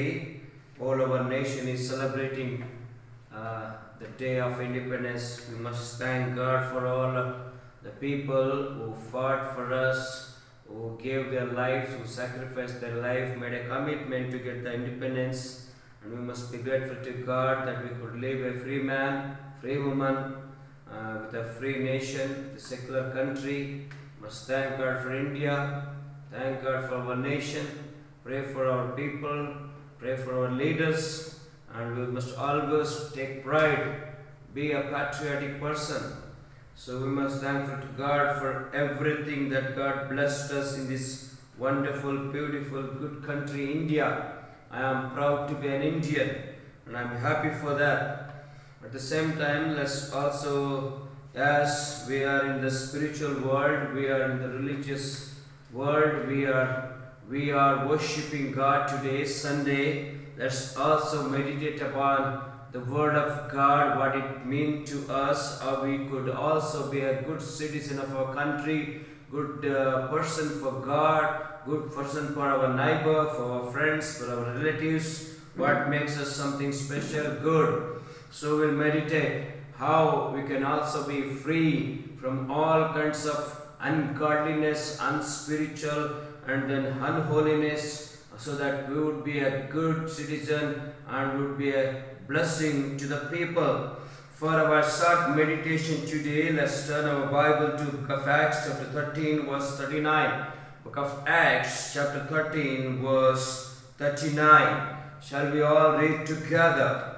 today all our nation is celebrating the day of independence. We must thank God for all the people who fought for us, who gave their lives, who sacrificed their life, made a commitment to get the independence. And we must be grateful to God that we could live a free man, free woman, with a free nation, a secular country. Must thank God for India, thank God for our nation, pray for our people, pray for our leaders, and we must always take pride, be a patriotic person. So we must thankful to God for everything that God blessed us in this wonderful, beautiful, good country, India. I am proud to be an Indian, and I am happy for that. At the same time, let's also, as we are in the spiritual world, we are in the religious world, we are worshipping God today, Sunday. Let's also meditate upon the word of God, what it means to us, how we could also be a good citizen of our country, good person for God, good person for our neighbor, for our friends, for our relatives, what makes us something special, good. So we'll meditate how we can also be free from all kinds of ungodliness, unspiritual, and then unholiness, so that we would be a good citizen and would be a blessing to the people. For our short meditation today, let's turn our Bible to Book of Acts chapter 13 verse 39. Book of Acts chapter 13 verse 39. Shall we all read together?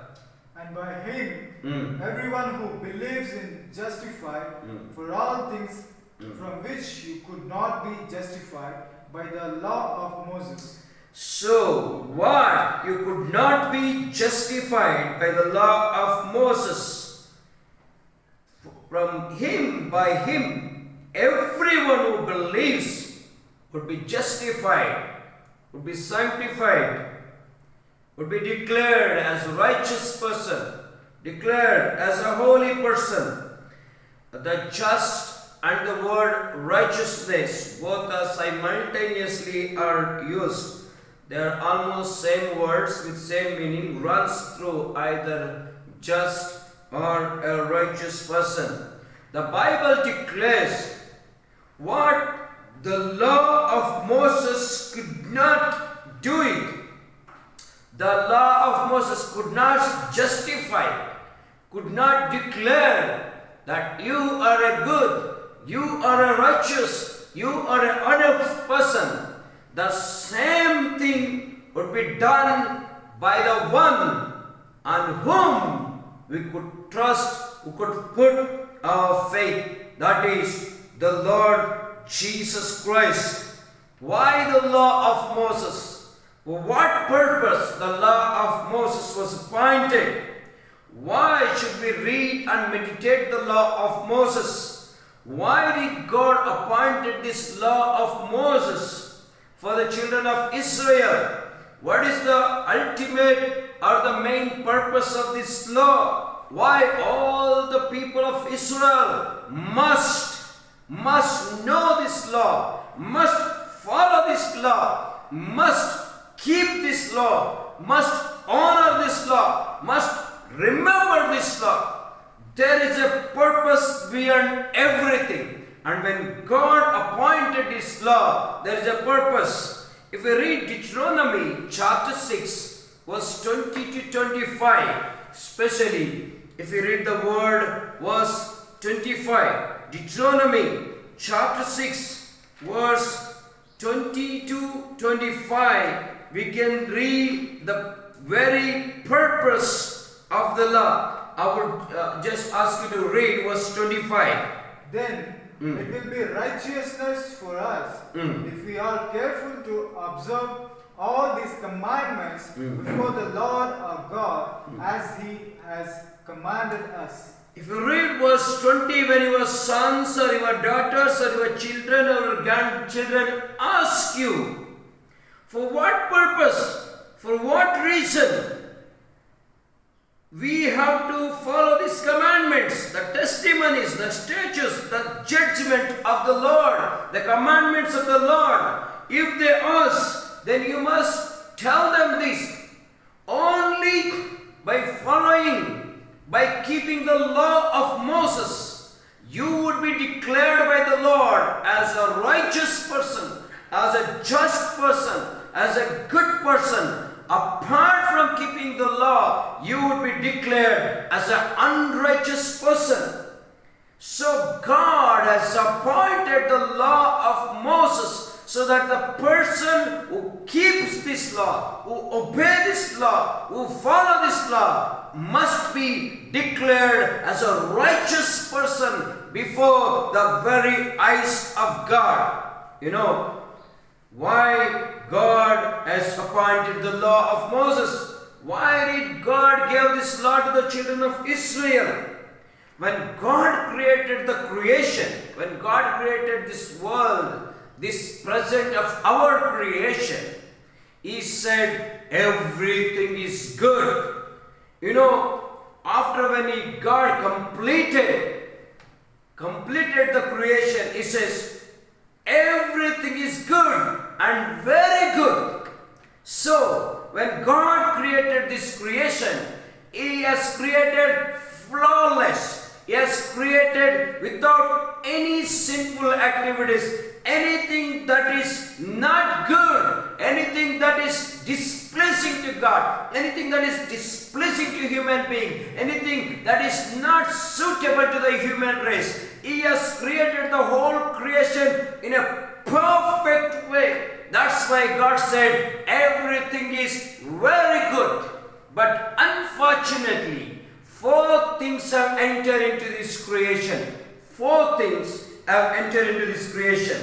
And by him, everyone who believes in justified for all things from which you could not be justified by the law of Moses. So, what? You could not be justified by the law of Moses. From him, by him, everyone who believes would be justified, would be sanctified, would be declared as a righteous person, declared as a holy person. The just and the word righteousness, both are simultaneously are used. They are almost same words with same meaning, runs through either just or a righteous person. The Bible declares what the law of Moses could not do it. The law of Moses could not justify, could not declare that you are a good, you are a righteous, you are an honest person. The same thing would be done by the one on whom we could trust, who could put our faith. That is the Lord Jesus Christ. Why the law of Moses? For what purpose the law of Moses was appointed? Why should we read and meditate the law of Moses? Why did God appointed this law of Moses for the children of Israel? What is the ultimate or the main purpose of this law? Why all the people of Israel must know this law, must follow this law, must keep this law, must honor this law, must remember this law. There is a purpose beyond everything. And when God appointed this law, there is a purpose. If we read Deuteronomy chapter 6, verse 20 to 25, especially if we read the word verse 25, Deuteronomy chapter 6, verse 20 to 25, we can read the very purpose of the law. I would just ask you to read verse 25. Then it will be righteousness for us if we are careful to observe all these commandments before the Lord our God as He has commanded us. If you read verse 20, when your sons or your daughters or your children or your grandchildren ask you, for what purpose, for what reason, we have to follow these commandments, the testimonies, the statutes, the judgment of the Lord, the commandments of the Lord. If they ask, then you must tell them this. by keeping the law of Moses, you would be declared by the Lord as a righteous person, as a just person, as a good person. Apart from keeping the law, you would be declared as an unrighteous person. So God has appointed the law of Moses so that the person who keeps this law, who obeys this law, who follow this law, must be declared as a righteous person before the very eyes of God. You know, why God has appointed the law of Moses? Why did God give this law to the children of Israel? When God created the creation, when God created this world, this present of our creation, He said everything is good. You know, after when God completed the creation, He says everything is good and very good. So when God created this creation, He has created flawless. He has created without any sinful activities, anything that is not good, anything that is displeasing to God, anything that is displeasing to human being, anything that is not suitable to the human race. He has created the whole creation in a perfect way. That's why God said everything is very good. But unfortunately, four things have entered into this creation. Four things have entered into this creation.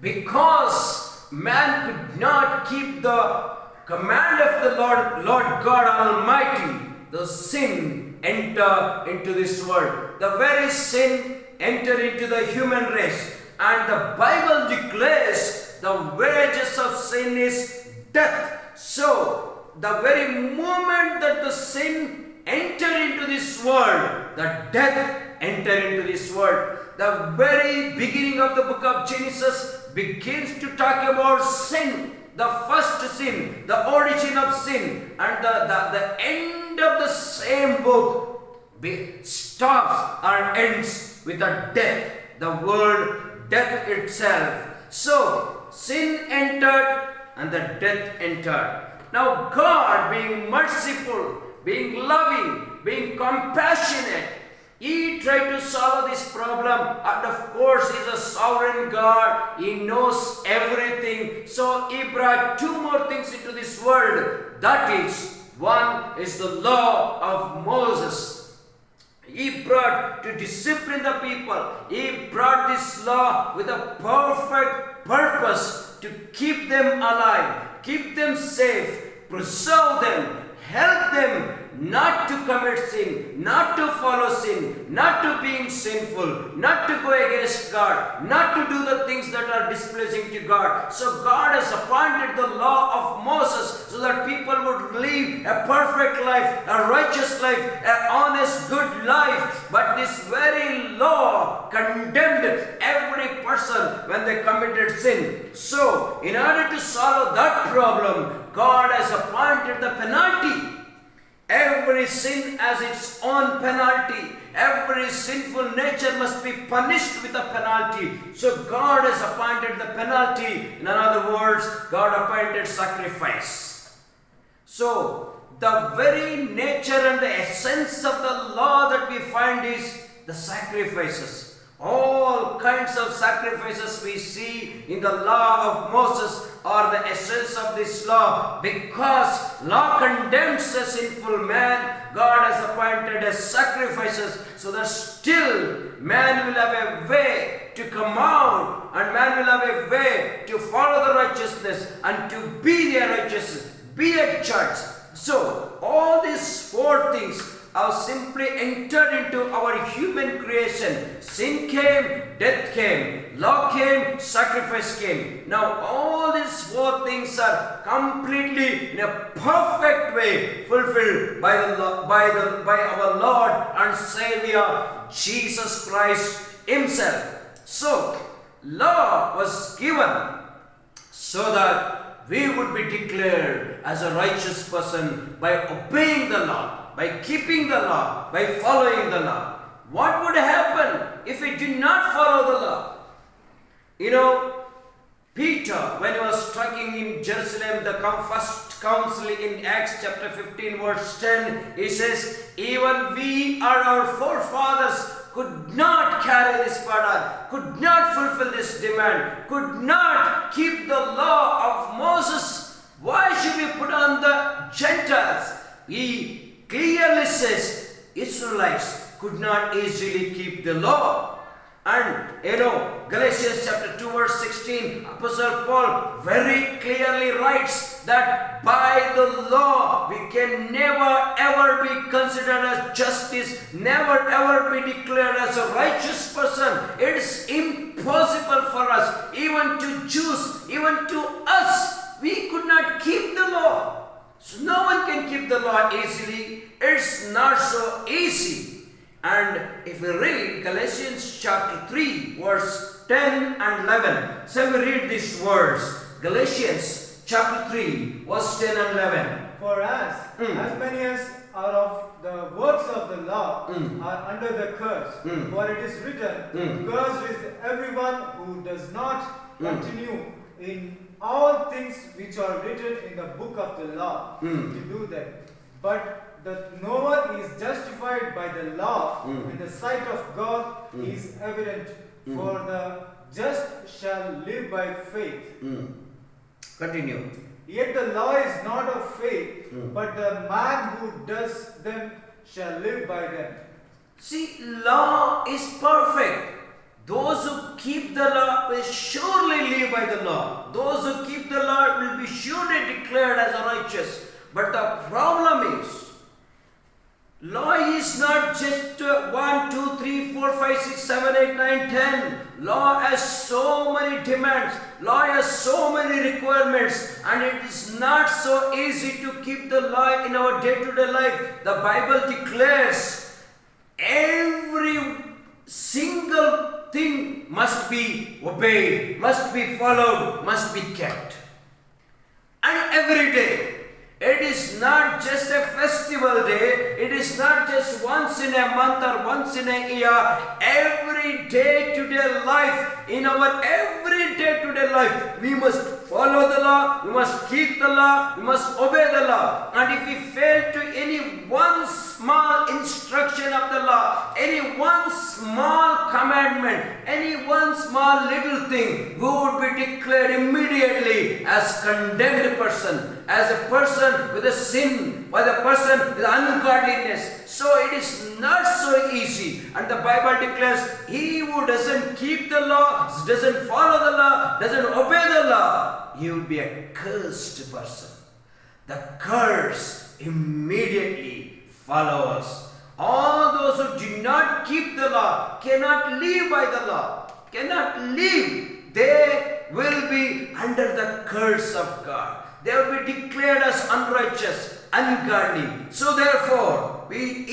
Because man could not keep the command of the Lord God Almighty, the sin entered into this world. The very sin entered into the human race. And the Bible declares the wages of sin is death. So, the very moment that the sin entered into this world, the death entered into this world. The very beginning of the book of Genesis begins to talk about sin, the first sin, the origin of sin, and the end of the same book stops or ends with a death, the word death itself. So, sin entered and the death entered. Now God, being merciful, being loving, being compassionate, He tried to solve this problem. And of course, He's a sovereign God. He knows everything. So He brought two more things into this world. That is, one is the law of Moses. He brought to discipline the people. He brought this law with a perfect purpose to keep them alive, keep them safe, preserve them, help them not to commit sin, not to follow sin, not to being sinful, not to go against God, not to do the things that are displeasing to God. So God has appointed the law of Moses so that people would live a perfect life, a righteous life, an honest, good life. But this very law condemned every person when they committed sin. So, in order to solve that problem, God has appointed the penalty. Every sin has its own penalty. Every sinful nature must be punished with a penalty. So God has appointed the penalty. In other words, God appointed sacrifice. So the very nature and the essence of the law that we find is the sacrifices. All kinds of sacrifices we see in the law of Moses are the essence of this law. Because law condemns a sinful man, God has appointed as sacrifices so that still man will have a way to come out, and man will have a way to follow the righteousness and to be the righteous, be a judge. So all these four things have simply entered into our human creation. Sin came, death came, law came, sacrifice came. Now all these four things are completely in a perfect way fulfilled by our Lord and Savior Jesus Christ Himself. So law was given so that we would be declared as a righteous person by obeying the law, by keeping the law, by following the law. What would happen if we did not follow the law? You know, Peter, when he was talking in Jerusalem, the first council in Acts chapter 15 verse 10, he says, even we or our forefathers could not carry this burden, could not fulfill this demand, could not keep the law of Moses. Why should we put on the Gentiles? He clearly says Israelites could not easily keep the law. And you know, Galatians chapter 2 verse 16, Apostle Paul very clearly writes that by the law we can never ever be considered as justice, never ever be declared as a righteous person. It is impossible for us, even to Jews, even to us. We could not keep the law. So no one can keep the law easily. It's not so easy. And if we read Galatians chapter 3 verse 10 and 11, shall we read these words? Galatians chapter 3 verse 10 and 11. For as many as are of the works of the law are under the curse, for it is written, cursed is everyone who does not continue in all things which are written in the book of the law to do them. But that no one is justified by the law in the sight of God is evident, for the just shall live by faith. Continue. Yet the law is not of faith, but the man who does them shall live by them. See, law is perfect. Those who keep the law will surely live by the law. Those who keep the law will be surely declared as righteous. But the problem is, law is not just 1, 2, 3, 4, 5, 6, 7, 8, 9, 10. Law has so many demands. Law has so many requirements. And it is not so easy to keep the law in our day-to-day life. The Bible declares every single thing must be obeyed, must be followed, must be kept. And every day. It is not just a festival day. It is not just once in a month or once in a year. Every day-to-day life, in our every day-to-day life, we must follow the law, we must keep the law, we must obey the law. And if we fail to any one small instruction of the law, any one small commandment, any one small little thing, we would be declared immediately as condemned person, as a person with a sin, or the person with ungodliness. So it is not so easy. And the Bible declares, he who doesn't keep the law, doesn't follow the law, doesn't obey the law, he will be a cursed person. The curse immediately follows. All those who do not keep the law cannot live by the law, cannot live. They will be under the curse of God. They will be declared as unrighteous, ungodly. So therefore, we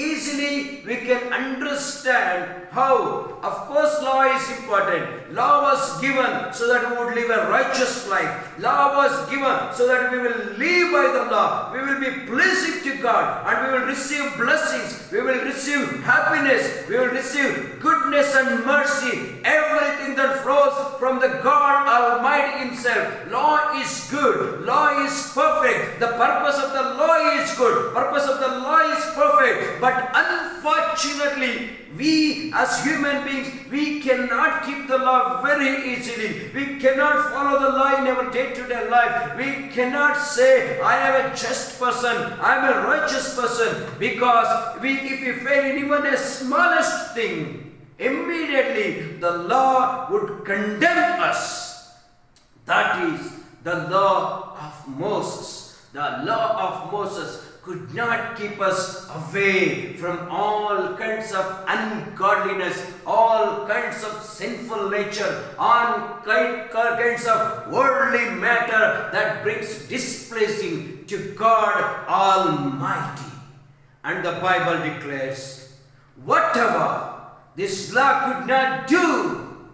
can understand how, of course, law is important. Law was given so that we would live a righteous life. Law was given so that we will live by the law. We will be pleasing to God and we will receive blessings. We will receive happiness. We will receive goodness and mercy. Everything that flows from the God Almighty Himself. Law is good. Law is perfect. The purpose of the law is good. Purpose of the law is perfect. But unfortunately, we as human beings, we cannot keep the law very easily. We cannot follow the law in our day-to-day life. We cannot say, I am a just person, I am a righteous person, because if we fail in even a smallest thing, immediately the law would condemn us. That is the law of Moses. The law of Moses could not keep us away from all kinds of ungodliness, all kinds of sinful nature, all kinds of worldly matter that brings displeasing to God Almighty. And the Bible declares, whatever this law could not do,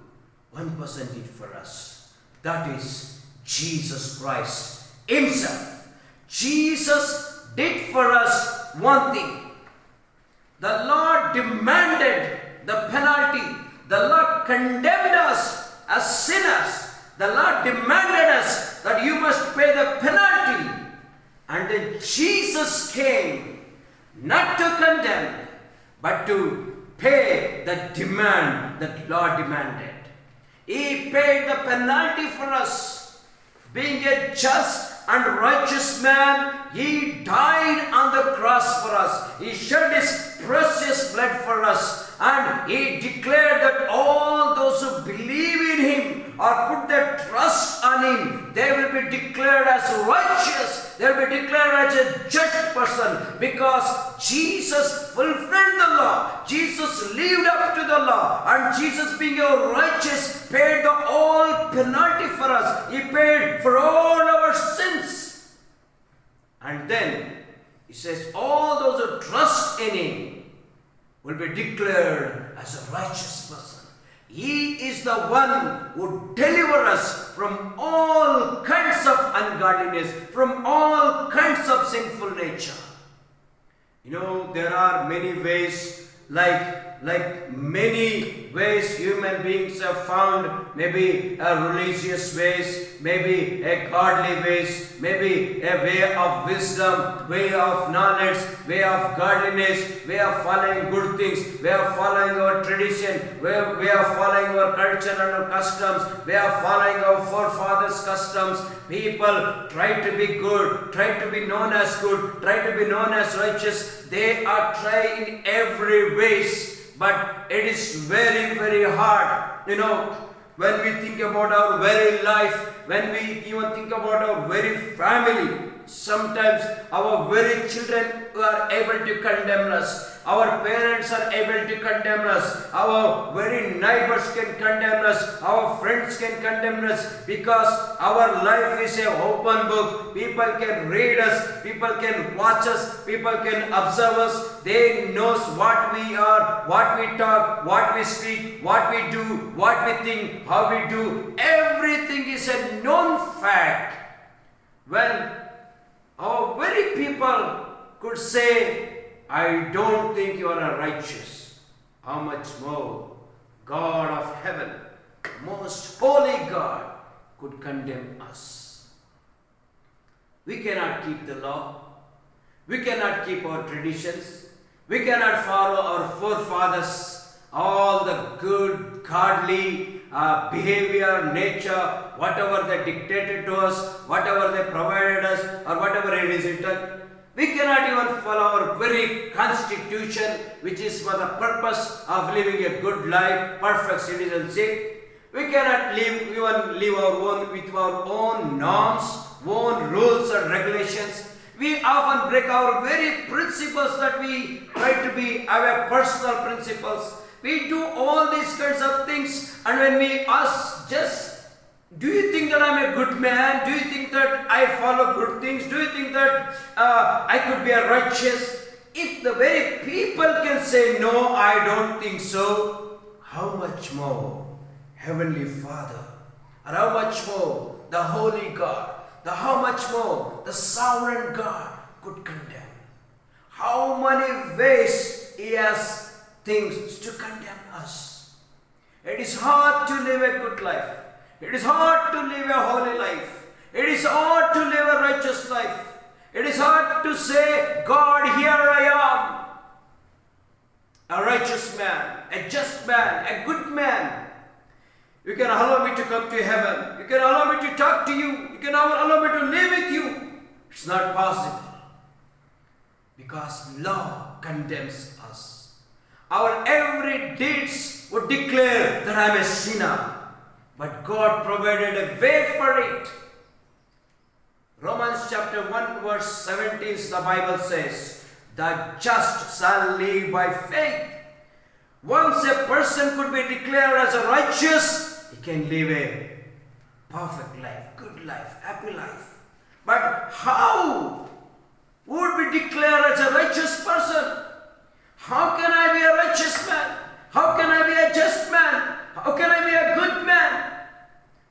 one person did for us. That is Jesus Christ Himself. Jesus did for us one thing. The Lord demanded the penalty. The Lord condemned us as sinners. The Lord demanded us that you must pay the penalty. And then Jesus came not to condemn, but to pay the demand that Lord demanded. He paid the penalty for us. Being a just and righteous man, He died on the cross for us. He shed His precious blood for us. And He declared that all those who believe in Him or put their trust on Him, they will be declared as righteous. They will be declared as a just person, because Jesus fulfilled the law. Jesus lived up to the law. And Jesus, being a righteous, paid the all penalty for us. He paid for all our sins. And then He says, all those who trust in Him will be declared as a righteous person. He is the one who delivers us from all kinds of ungodliness, from all kinds of sinful nature. You know, there are many ways, like many ways human beings have found, maybe a religious ways, maybe a godly ways, maybe a way of wisdom, way of knowledge, way of godliness, way of following good things, way of following our tradition, way of following our culture and our customs, way of following our forefathers' customs. People try to be good, try to be known as good, try to be known as righteous. They are trying in every ways. But it is very, very hard. You know, when we think about our very life, when we even think about our very family, sometimes our very children are able to condemn us. Our parents are able to condemn us. Our very neighbors can condemn us. Our friends can condemn us, because our life is an open book. People can read us. People can watch us. People can observe us. They know what we are, what we talk, what we speak, what we do, what we think, how we do. Everything is a known fact. When our very people could say, I don't think you are righteous, how much more God of heaven, most holy God, could condemn us. We cannot keep the law. We cannot keep our traditions. We cannot follow our forefathers, all the good, godly behavior, nature, whatever they dictated to us, whatever they provided us, or whatever it is written. We cannot even follow our very constitution, which is for the purpose of living a good life, perfect citizenship. We cannot live with our own norms, own rules and regulations. We often break our very principles that we try to be our personal principles. We do all these kinds of things, and when we ask just, do you think that I'm a good man? Do you think that I follow good things? Do you think that I could be a righteous? If the very people can say, no, I don't think so, how much more Heavenly Father, and how much more the Holy God, how much more the Sovereign God could condemn? How many ways He has things to condemn us? It is hard to live a good life. It is hard to live a holy life. It is hard to live a righteous life. It is hard to say, God, here I am, a righteous man, a just man, a good man. You can allow me to come to heaven. You can allow me to talk to you. You can allow me to live with you. It's not possible, because law condemns us. Our every deeds would declare that I am a sinner. But God provided a way for it. Romans chapter 1 verse 17, the Bible says, the just shall live by faith. Once a person could be declared as a righteous, he can live a perfect life, good life, happy life. But how would be declared as a righteous person? How can I be a righteous man? How can I be a just man? How can I be a good man?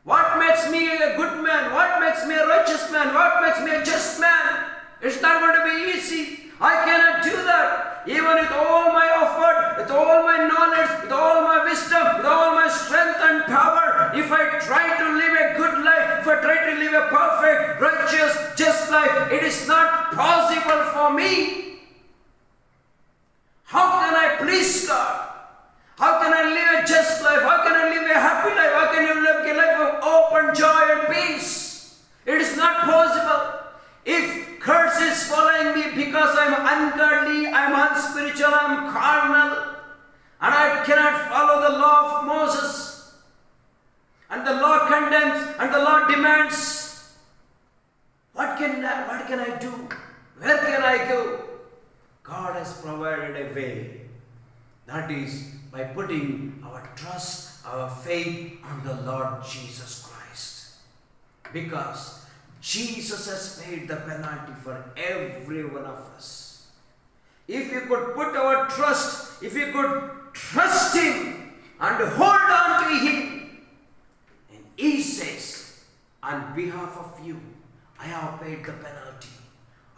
What makes me a good man? What makes me a righteous man? What makes me a just man? It's not going to be easy. I cannot do that. Even with all my live a perfect, righteous, just life. It is not possible for me. How can I please God? How can I live a just life? How can I live a happy life? How can you live a life of open joy and peace? It is not possible. If curse is following me because I am ungodly, I am unspiritual, I am carnal, and I cannot follow the law of Moses, and the law condemns and the law demands, what can I do? Where can I go? God has provided a way. That is by putting our trust, our faith on the Lord Jesus Christ. Because Jesus has paid the penalty for every one of us. If we could put our trust, if we could trust Him and hold on to Him, and He says, on behalf of you, I have paid the penalty.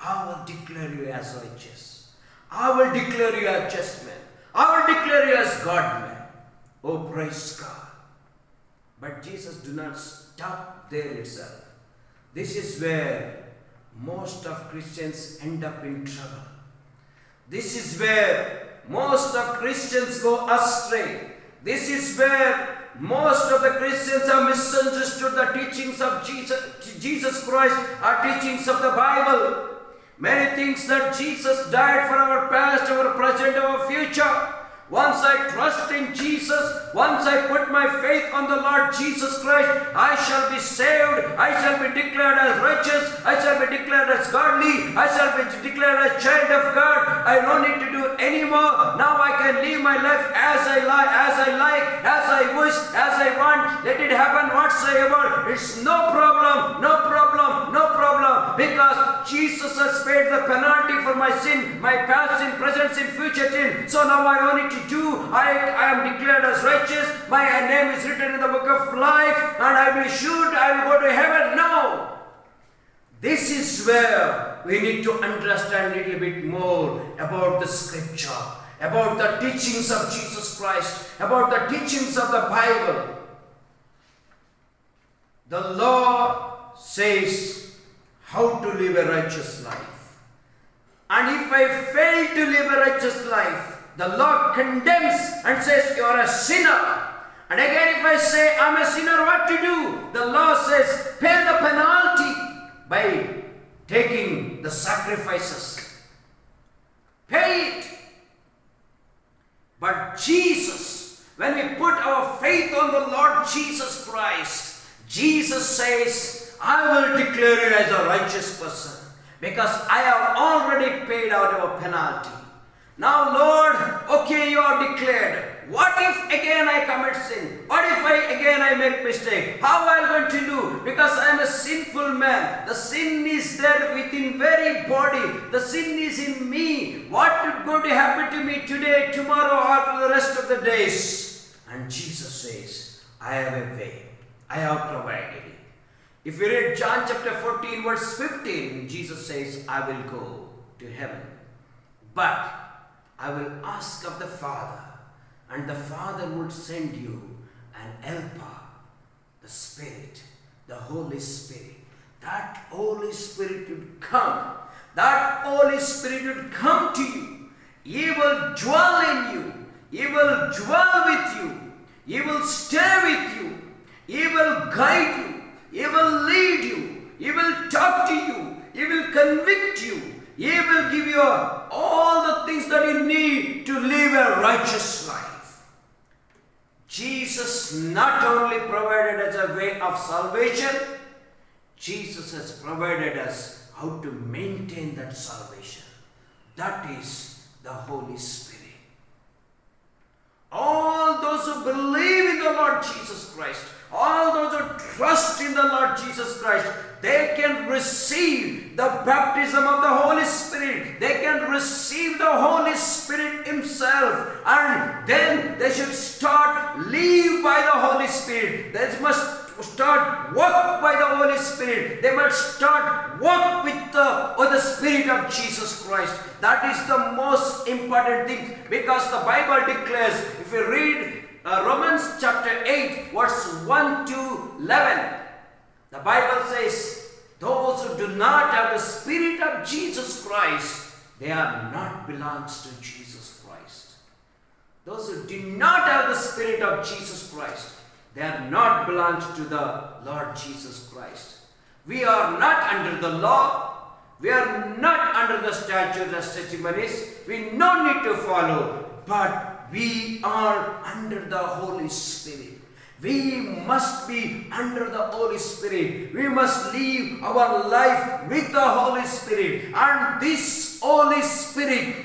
I will declare you as righteous. I will declare you as just man. I will declare you as God man. Oh, praise God. But Jesus do not stop there itself. This is where most of Christians end up in trouble. This is where most of Christians go astray. This is where most of the Christians have misunderstood the teachings of Jesus Christ, our teachings of the Bible. Many things that Jesus died for our past, our present, our future. Once I trust in Jesus, once I put my faith on the Lord Jesus Christ, I shall be saved, I shall be declared as righteous, I shall be declared as godly, I shall be declared as child of God. I don't need to do any more. Now I can live my life as I like, as I wish, as I want. Let it happen whatsoever. It's no problem, no problem, no problem. Because Jesus has paid the penalty for my sin, my past sin, present sin, future sin. So now I don't need to do. I am declared as righteous. My name is written in the book of life, and I will be sure I will go to heaven. No. This is where we need to understand a little bit more about the scripture, about the teachings of Jesus Christ, about the teachings of the Bible. The law says how to live a righteous life. And if I fail to live a righteous life, the law condemns and says you are a sinner. And again, if I say I'm a sinner, what to do? The law says pay the penalty by taking the sacrifices. Pay it. But Jesus, when we put our faith on the Lord Jesus Christ, Jesus says, I will declare you as a righteous person because I have already paid out your penalty. Now, Lord, okay, you are declared. What if again I commit sin? What if I make mistake? How am I going to do? Because I am a sinful man. The sin is there within very body. The sin is in me. What is going to happen to me today, tomorrow, or for the rest of the days? And Jesus says, I have a way. I have provided it. If you read John chapter 14 verse 15, Jesus says, I will go to heaven. But I will ask of the Father, and the Father would send you an helper, the Spirit, the Holy Spirit. That Holy Spirit would come. That Holy Spirit would come to you. He will dwell in you. He will dwell with you. He will stay with you. He will guide you. He will lead you. He will talk to you. He will convict you. He will give you all the things that you need to live a righteous life. Jesus not only provided us a way of salvation, Jesus has provided us how to maintain that salvation. That is the Holy Spirit. All those who believe in the Lord Jesus Christ, all those who trust in the Lord Jesus Christ, they can receive the baptism of the Holy Spirit. They can receive the Holy Spirit Himself. And then they should start live by the Holy Spirit. They must start walk by the Holy Spirit. They must start walk with the Spirit of Jesus Christ. That is the most important thing, because the Bible declares, if you read Romans chapter 8 verse 1 to 11, The Bible says, those who do not have the Spirit of Jesus Christ, they are not belongs to Jesus Christ. Those who do not have the Spirit of Jesus Christ, they are not belongs to the Lord Jesus Christ. We are not under the law. We are not under the statutes and testimonies. We no need to follow, but we are under the Holy Spirit. We must be under the Holy Spirit. We must live our life with the Holy Spirit. And this Holy Spirit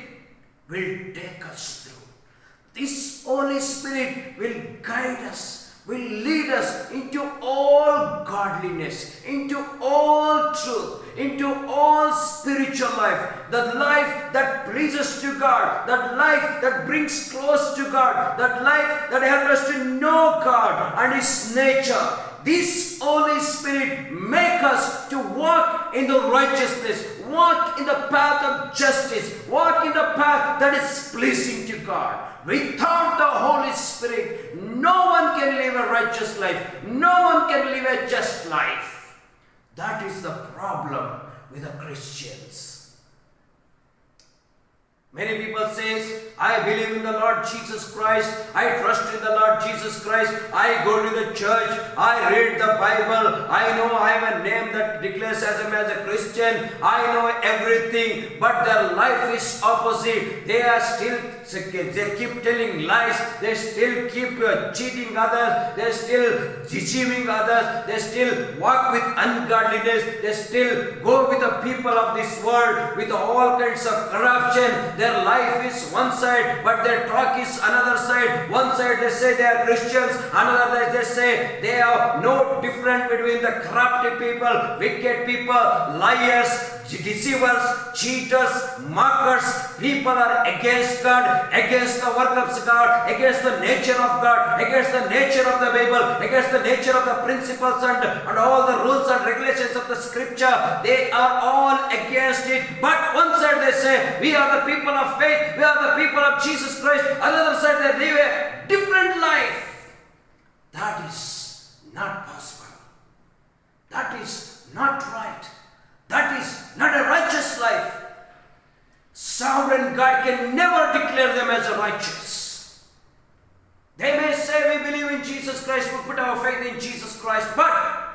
will take us through. This Holy Spirit will guide us, will lead us into all godliness, into all truth, into all spiritual life, that life that pleases to God, that life that brings close to God, that life that helps us to know God and His nature. This Holy Spirit make us to walk in the righteousness, walk in the path of justice, walk in the path that is pleasing to God. Without the Holy Spirit, no one can live a righteous life. No one can live a just life. That is the problem with the Christians. Many people say, I believe in the Lord Jesus Christ. I trust in the Lord Jesus Christ. I go to the church. I read the Bible. I know I have a name that declares as a Christian. I know everything. But their life is opposite. They keep telling lies. They still keep cheating others. They still deceiving others. They still walk with ungodliness. They still go with the people of this world with all kinds of corruption. Their life is one side, but their talk is another side. One side they say they are Christians, another they say they are no different between the corrupt people, wicked people, liars, deceivers, cheaters, mockers. People are against God, against the work of God, against the nature of God, against the nature of the Bible, against the nature of the principles and all the rules and regulations of the scripture. They are all against it. But one side they say, we are the people of faith, we are the people of Jesus Christ. Another side they live a different life. That is not possible. That is not right. That is not a righteous life. Sovereign God can never declare them as righteous. They may say we believe in Jesus Christ, we put our faith in Jesus Christ, but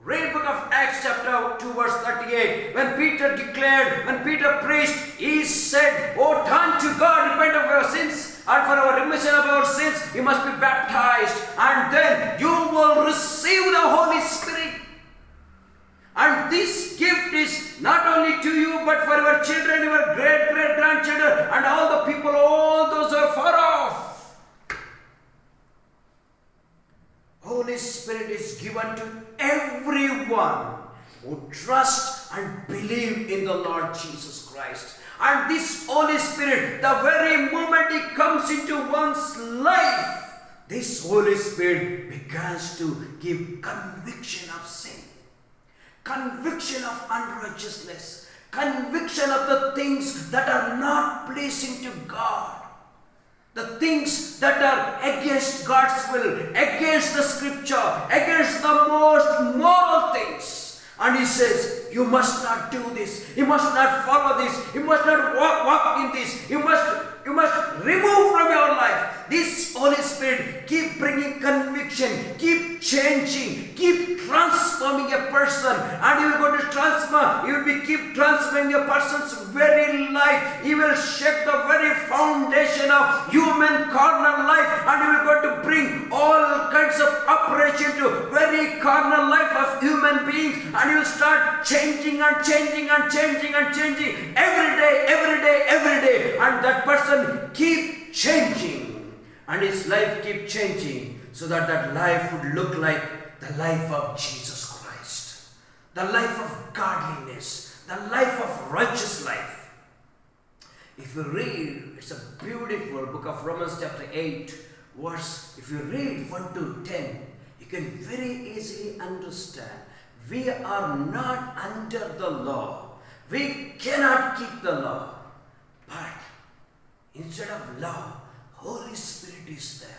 read book of Acts chapter 2 verse 38. When Peter declared, when Peter preached, he said, oh, turn to God, repent of your sins, and for our remission of our sins, you must be baptized, and then you will receive the Holy Spirit. And this gift is not only to you, but for your children, your great-great-grandchildren, and all the people, all those who are far off. Holy Spirit is given to everyone who trust and believe in the Lord Jesus Christ. And this Holy Spirit, the very moment it comes into one's life, this Holy Spirit begins to give conviction of sin, conviction of unrighteousness, conviction of the things that are not pleasing to God, the things that are against God's will, against the scripture, against the most moral things. And he says, you must not do this, you must not follow this, you must not walk in this, you must remove from your life. This Holy Spirit keep bringing conviction, keep changing, keep transforming a person, and he will go to transform. He will keep transforming a person's very life. He will shake the very foundation of human carnal life, and he will go to bring all kinds of operation to very carnal life of human beings, and he will start changing and changing and changing and changing every day, every day, every day, and that person keep changing. And his life keep changing, so that that life would look like the life of Jesus Christ, the life of godliness, the life of righteous life. If you read, it's a beautiful book of Romans chapter 8 verse, if you read 1 to 10, you can very easily understand we are not under the law. We cannot keep the law, but instead of law, Holy Spirit is there.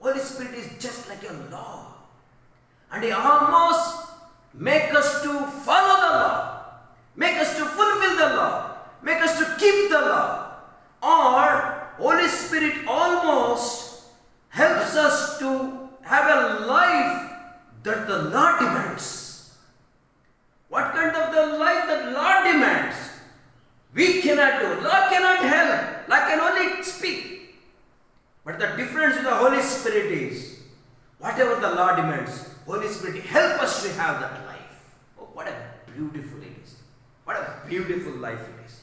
Holy Spirit is just like a law. And He almost make us to follow the law, make us to fulfill the law, make us to keep the law. Or Holy Spirit almost helps us to have a life that the law demands. What kind of the life that law demands? We cannot do. Law cannot help. Law can only speak. But the difference with the Holy Spirit is, whatever the law demands, Holy Spirit help us to have that life. Oh, what a beautiful it is. What a beautiful life it is.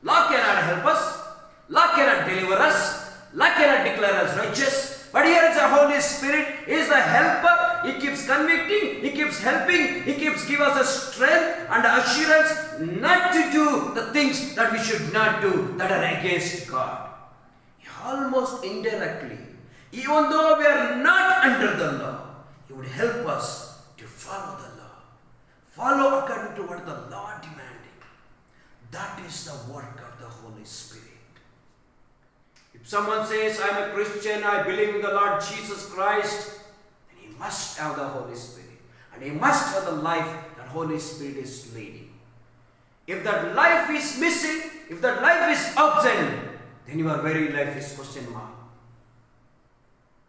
Law cannot help us. Law cannot deliver us. Law cannot declare us righteous. But here is the Holy Spirit. He is the helper. He keeps convicting. He keeps helping. He keeps giving us a strength and assurance not to do the things that we should not do that are against God. Almost indirectly, even though we are not under the law, He would help us to follow the law. Follow according to what the law demanded. That is the work of the Holy Spirit. If someone says, I am a Christian, I believe in the Lord Jesus Christ, then he must have the Holy Spirit. And he must have the life that Holy Spirit is leading. If that life is missing, if that life is absent, then your very life is question mark.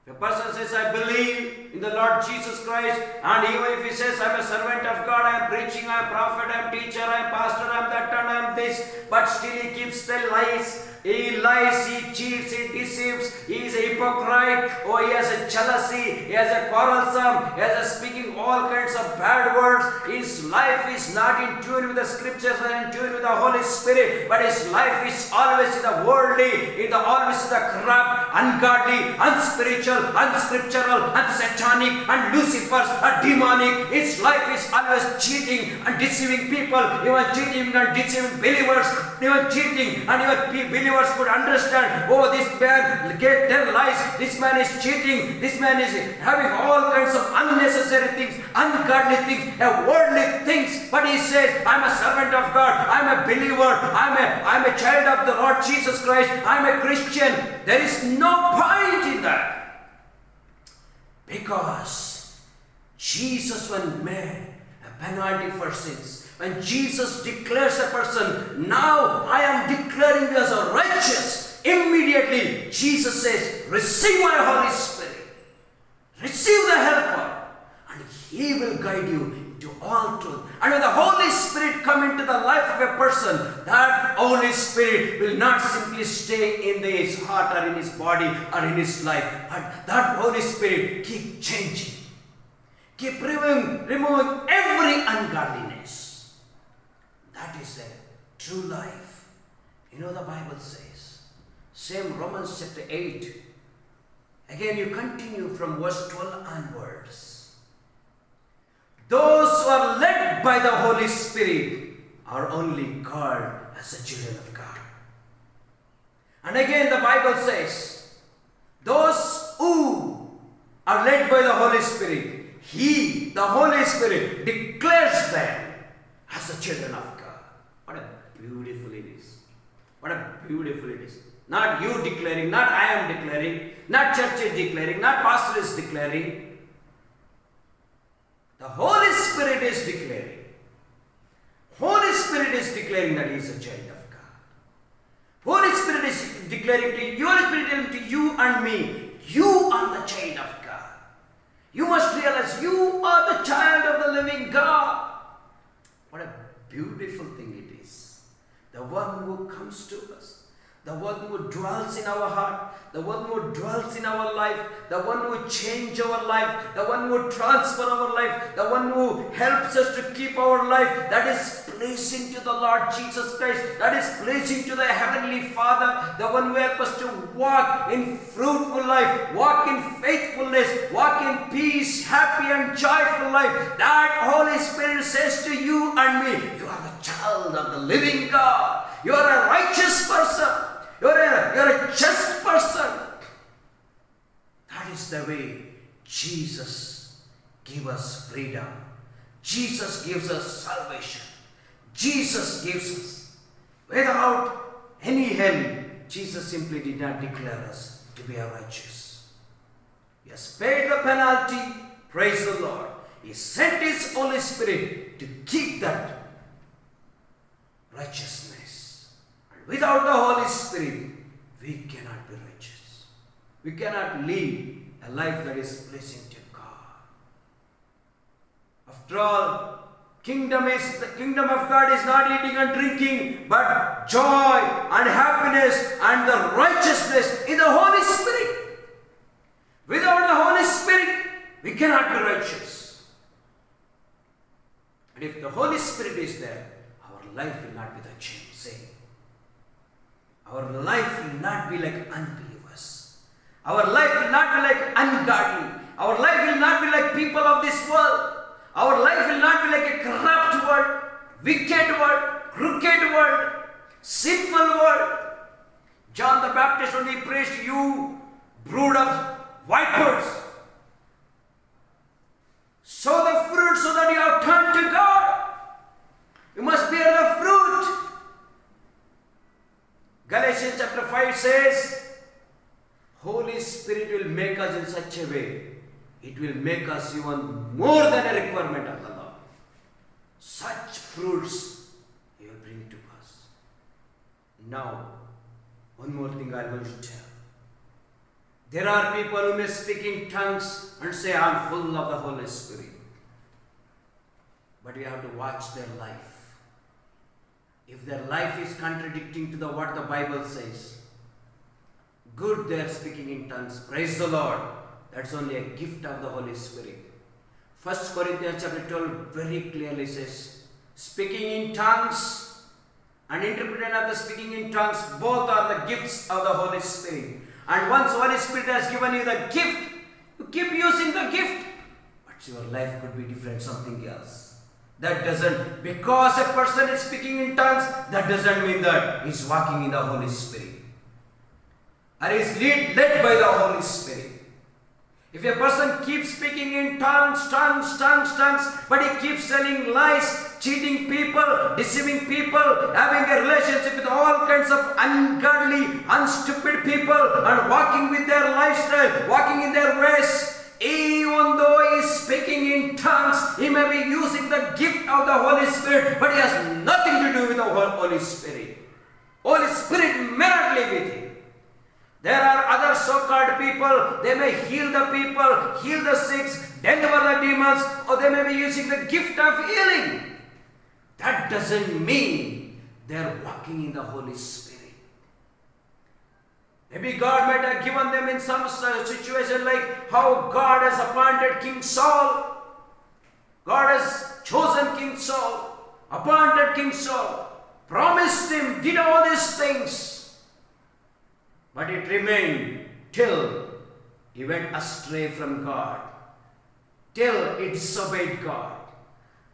If a person says, I believe in the Lord Jesus Christ, and even if he says, I am a servant of God, I am preaching, I am prophet, I am teacher, I am pastor, I am that, and I am this, but still he keeps the lies. He lies, he cheats, he deceives, he is a hypocrite, oh, he has a jealousy, he has a quarrelsome, he has a speaking all kinds of bad words. His life is not in tune with the scriptures and in tune with the Holy Spirit, but his life is always in the worldly, always in the corrupt, ungodly, unspiritual, unscriptural, unsatanic, and Lucifer's, demonic. His life is always cheating and deceiving people, even cheating and deceiving believers, even cheating and even believers could understand, oh, this man tell lies, this man is cheating, this man is having all kinds of unnecessary things, ungodly things, worldly things. But he says, I'm a servant of God, I'm a believer, I'm a child of the Lord Jesus Christ, I'm a Christian. There is no point in that. Because Jesus, when made a penalty for sins, when Jesus declares a person, now I am declaring you as a righteous, immediately Jesus says, receive my Holy Spirit, receive the helper, and He will guide you into all truth. And when the Holy Spirit come into the life of a person, that Holy Spirit will not simply stay in his heart or in his body or in his life, but that Holy Spirit keep changing, keep removing every ungodliness. That is a true life. You know, the Bible says, same Romans chapter 8. Again, you continue from verse 12 onwards. Those who are led by the Holy Spirit are only called as the children of God. And again, the Bible says, those who are led by the Holy Spirit, He, the Holy Spirit, declares them as the children of God. What a beautiful it is. What a beautiful it is. Not you declaring, not I am declaring, not church is declaring, not pastor is declaring. The Holy Spirit is declaring. Holy Spirit is declaring that He is a child of God. Holy Spirit is declaring to you, Holy Spirit telling to you and me, you are the child of God. You must realize you are the child of the living God. What a beautiful thing it is. The one who comes to us, the one who dwells in our heart, the one who dwells in our life, the one who changes our life, the one who transfers our life, the one who helps us to keep our life, that is pleasing to the Lord Jesus Christ, that is pleasing to the Heavenly Father, the one who helps us to walk in fruitful life, walk in faithfulness, walk in peace, happy and joyful life. That Holy Spirit says to you and me, you are the child of the living God. You are a righteous person. You are a just person. That is the way Jesus gives us freedom. Jesus gives us salvation. Jesus gives us. Without any help, Jesus simply did not declare us to be righteous. He has paid the penalty. Praise the Lord. He sent His Holy Spirit to keep that righteousness. And without the Holy Spirit, we cannot be righteous. We cannot live a life that is pleasing to God. After all, the kingdom of God is not eating and drinking, but joy and happiness and the righteousness in the Holy Spirit. Without the Holy Spirit, we cannot be righteous. And if the Holy Spirit is there, our life will not be the same. Our life will not be like unbelievers. Our life will not be like ungodly. Our life will not be like people of this world. Our life will not be like a corrupt world, wicked world, crooked world, sinful world. John the Baptist, when he preached, "You brood of vipers, sow the fruit so that you have turned to God. You must bear the fruit." Galatians chapter 5 says, Holy Spirit will make us in such a way, it will make us even more than a requirement of the law. Such fruits He will bring to us. Now, one more thing I am going to tell. There are people who may speak in tongues and say, "I am full of the Holy Spirit." But we have to watch their life. If their life is contradicting to what the Bible says, good, they are speaking in tongues. Praise the Lord. That's only a gift of the Holy Spirit. 1 Corinthians chapter 12 very clearly says, speaking in tongues and interpretation of the speaking in tongues, both are the gifts of the Holy Spirit. And once the Holy Spirit has given you the gift, you keep using the gift. But your life could be different, something else. That doesn't, because a person is speaking in tongues, that doesn't mean that he's walking in the Holy Spirit. Or is led by the Holy Spirit. If a person keeps speaking in tongues, but he keeps telling lies, cheating people, deceiving people, having a relationship with all kinds of ungodly, unstupid people, and walking with their lifestyle, walking in their ways, even though he is speaking in tongues, he may be using the gift of the Holy Spirit, but he has nothing to do with the Holy Spirit. Holy Spirit may not live with him. There are other so-called people, they may heal the people, heal the sick, deliver the demons, or they may be using the gift of healing. That doesn't mean they are walking in the Holy Spirit. Maybe God might have given them in some situation, like how God has appointed King Saul. God has chosen King Saul, appointed King Saul, promised him, did all these things. But it remained till he went astray from God, till he disobeyed God,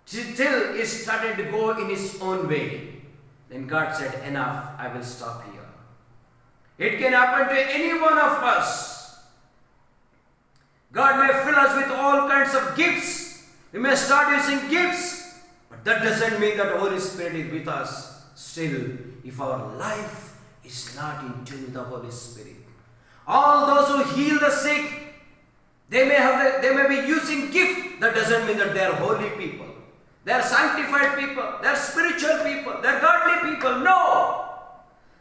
till he started to go in his own way. Then God said, "Enough, I will stop here." It can happen to any one of us. God may fill us with all kinds of gifts. We may start using gifts, but that doesn't mean that the Holy Spirit is with us still if our life is not in tune with the Holy Spirit. All those who heal the sick, they may be using gift. That doesn't mean that they are holy people. They are sanctified people. They are spiritual people. They are godly people. No.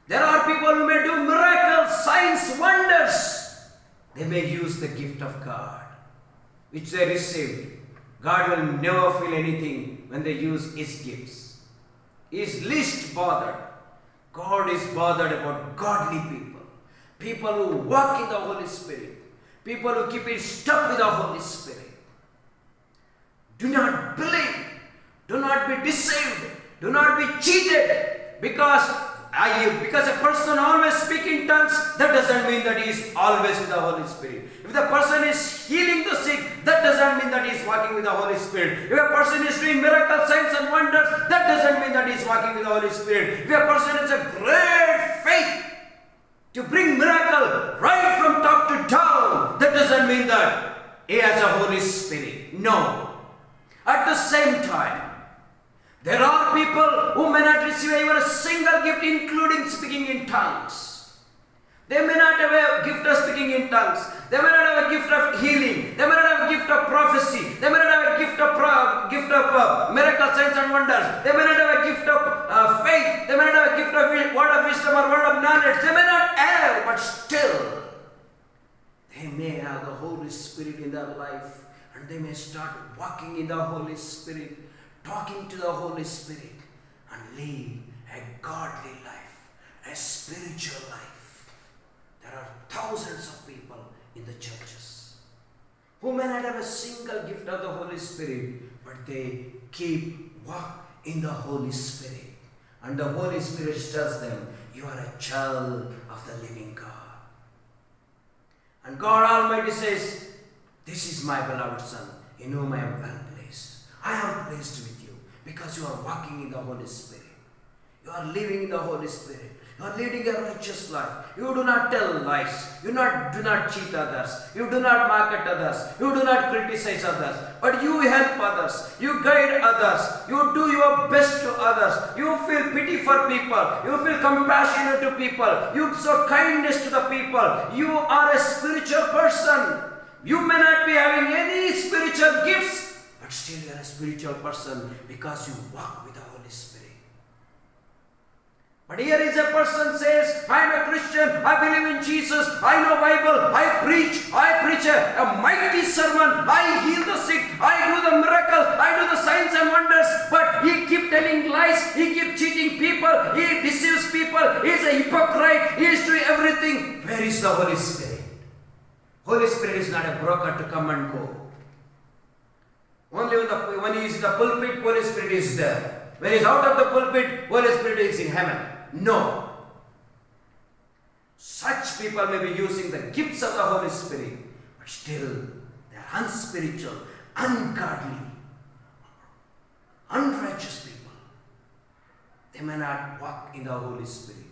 There are people who may do miracles, signs, wonders. They may use the gift of God, which they received. God will never feel anything when they use His gifts. He is least bothered. God is bothered about godly people. People who walk in the Holy Spirit. People who keep it stuck with the Holy Spirit. Do not believe. Do not be deceived. Do not be cheated. Because a person always speaks in tongues, that doesn't mean that he is always with the Holy Spirit. If the person is healing the sick, that doesn't mean that he is walking with the Holy Spirit. If a person is doing miracle signs and wonders, that doesn't mean that he is walking with the Holy Spirit. If a person has a great faith to bring miracle right from top to down, that doesn't mean that he has a Holy Spirit. No. At the same time, there are people who may not receive even a single gift, including speaking in tongues. They may not have a gift of speaking in tongues. They may not have a gift of healing. They may not have a gift of prophecy. They may not have a gift of miracle signs and wonders. They may not have a gift of faith. They may not have a gift of word of wisdom or word of knowledge. They may not have, but still, they may have the Holy Spirit in their life, and they may start walking in the Holy Spirit, talking to the Holy Spirit, and live a godly life, a spiritual life. There are thousands of people in the churches who may not have a single gift of the Holy Spirit, but they keep walk in the Holy Spirit. And the Holy Spirit tells them, you are a child of the living God. And God Almighty says, this is my beloved Son, in whom I am well pleased. I am pleased with you because you are walking in the Holy Spirit. You are living in the Holy Spirit. You are leading a righteous life. You do not tell lies. You do not cheat others. You do not market others. You do not criticize others. But you help others. You guide others. You do your best to others. You feel pity for people. You feel compassionate to people. You show kindness to the people. You are a spiritual person. You may not be having any spiritual gifts, but still you are a spiritual person because you walk with the Holy Spirit. But here is a person says, I am a Christian, I believe in Jesus, I know Bible, I preach a mighty sermon, I heal the sick, I do the miracle, I do the signs and wonders, but he keep telling lies, he keep cheating people, he deceives people, he is a hypocrite, he is doing everything. Where is the Holy Spirit? Holy Spirit is not a broker to come and go. Only when he is in the pulpit, Holy Spirit is there. When he is out of the pulpit, Holy Spirit is in heaven. No. Such people may be using the gifts of the Holy Spirit, but still they are unspiritual, ungodly, unrighteous people. They may not walk in the Holy Spirit.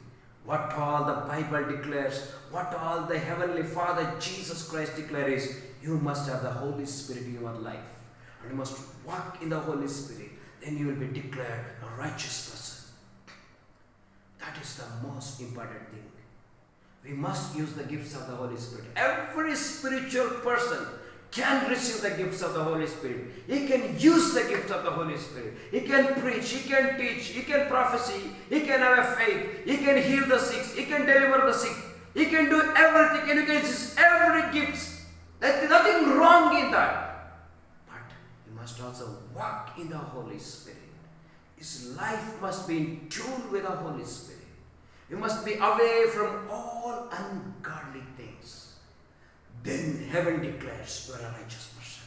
What all the Bible declares, what all the Heavenly Father Jesus Christ declares is, you must have the Holy Spirit in your life. And you must walk in the Holy Spirit. Then you will be declared a righteous person. That is the most important thing. We must use the gifts of the Holy Spirit. Every spiritual person can receive the gifts of the Holy Spirit. He can use the gift of the Holy Spirit. He can preach, he can teach, he can prophesy, he can have a faith, he can heal the sick, he can deliver the sick, he can do everything, and he can use every gift. There is nothing wrong in that. But he must also walk in the Holy Spirit. His life must be in tune with the Holy Spirit. You must be away from all ungodly things. Then heaven declares you are a righteous person.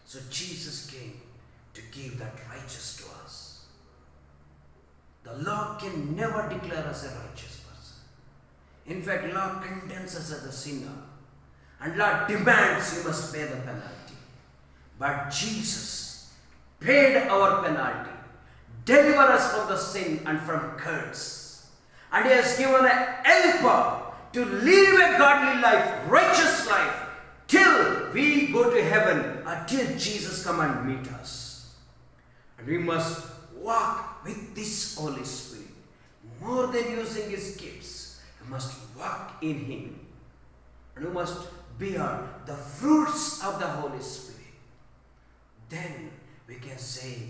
So Jesus came to give that righteous to us. The law can never declare us a righteous person. In fact, law condemns us as a sinner. And law demands you must pay the penalty. But Jesus paid our penalty, deliver us from the sin and from curse. And he has given a helper to live a godly life, righteous life, till we go to heaven, until Jesus come and meet us. And we must walk with this Holy Spirit. More than using his gifts, we must walk in him. And we must bear the fruits of the Holy Spirit. Then we can say,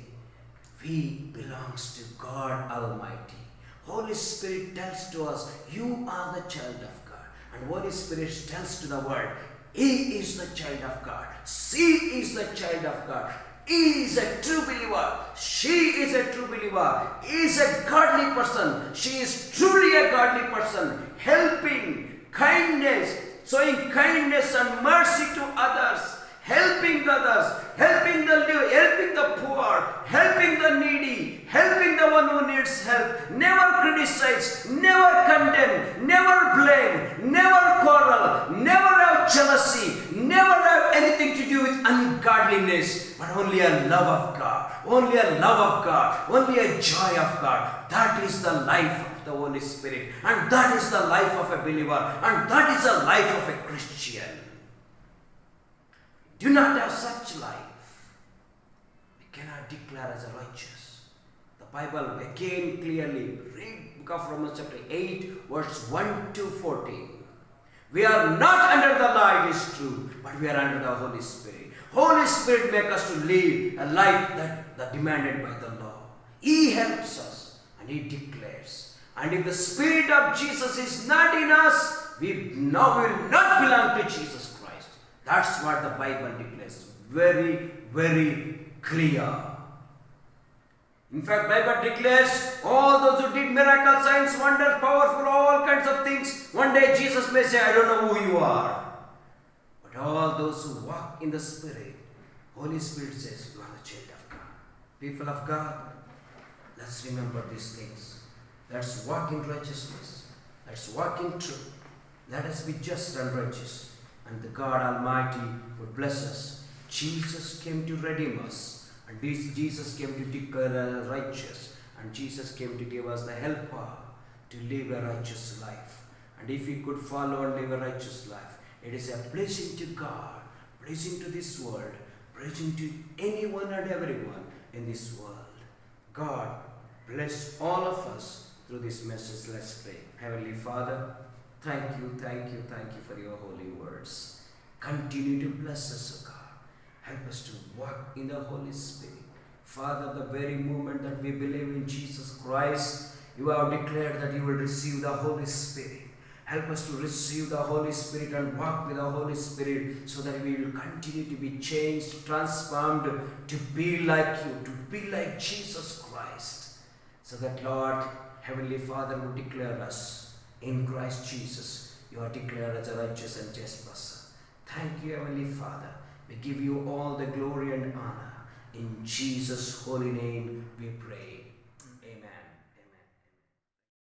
we belongs to God Almighty. Holy Spirit tells to us, you are the child of God. And Holy Spirit tells to the world, he is the child of God. She is the child of God. He is a true believer. She is a true believer. He is a godly person. She is truly a godly person. Helping, kindness, showing kindness and mercy to others. Helping others, helping the poor, helping the needy, helping the one who needs help. Never criticize, never condemn, never blame, never quarrel, never have jealousy, never have anything to do with ungodliness, but only a love of God, only a love of God, only a joy of God. That is the life of the Holy Spirit, and that is the life of a believer, and that is the life of a Christian. Do not have such life, we cannot declare as a righteous. The Bible again clearly, read book of Romans chapter 8, verse 1 to 14. We are not under the law, it is true, but we are under the Holy Spirit. Holy Spirit makes us to live a life that demanded by the law. He helps us and He declares. And if the Spirit of Jesus is not in us, we now will not belong to Jesus Christ. That's what the Bible declares. Very, very clear. In fact, Bible declares all those who did miracles, signs, wonders, powerful, all kinds of things. One day Jesus may say, I don't know who you are. But all those who walk in the Spirit, Holy Spirit says, you are the child of God. People of God, let's remember these things. Let's walk in righteousness. Let's walk in truth. Let us be just and righteous. And the God Almighty will bless us. Jesus came to redeem us. And Jesus came to declare us righteous. And Jesus came to give us the helper to live a righteous life. And if we could follow and live a righteous life, it is a blessing to God, blessing to this world, blessing to anyone and everyone in this world. God bless all of us through this message. Let's pray. Heavenly Father, thank you for your holy words. Continue to bless us, O God. Help us to walk in the Holy Spirit. Father, the very moment that we believe in Jesus Christ, you have declared that you will receive the Holy Spirit. Help us to receive the Holy Spirit and walk with the Holy Spirit so that we will continue to be changed, transformed, to be like you, to be like Jesus Christ. So that, Lord, Heavenly Father, will declare us in Christ Jesus. You are declared as a righteous and just person. Thank you, Heavenly Father. We give you all the glory and honor. In Jesus' holy name we pray.